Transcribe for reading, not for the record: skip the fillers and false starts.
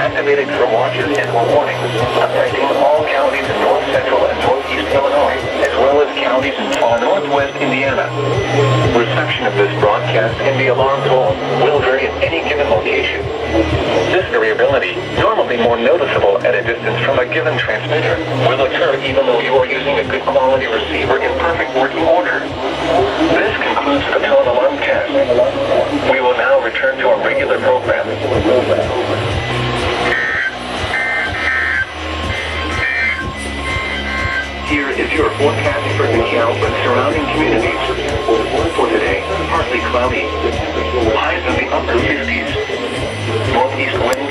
activated for watches and warnings, affecting all counties in north central and northeast Illinois, as well as counties in far northwest Indiana. Reception of this broadcast in the alarm tone will vary at any given location. This variability, normally more noticeable at a distance from a given transmitter, will occur even though you are using a good quality receiver in perfect working order. This concludes the tone alarm cast. We will now return to our regular program. Here is your forecast for DL and surrounding communities. For today, partly cloudy. Highs in the upper 50s. Northeast wind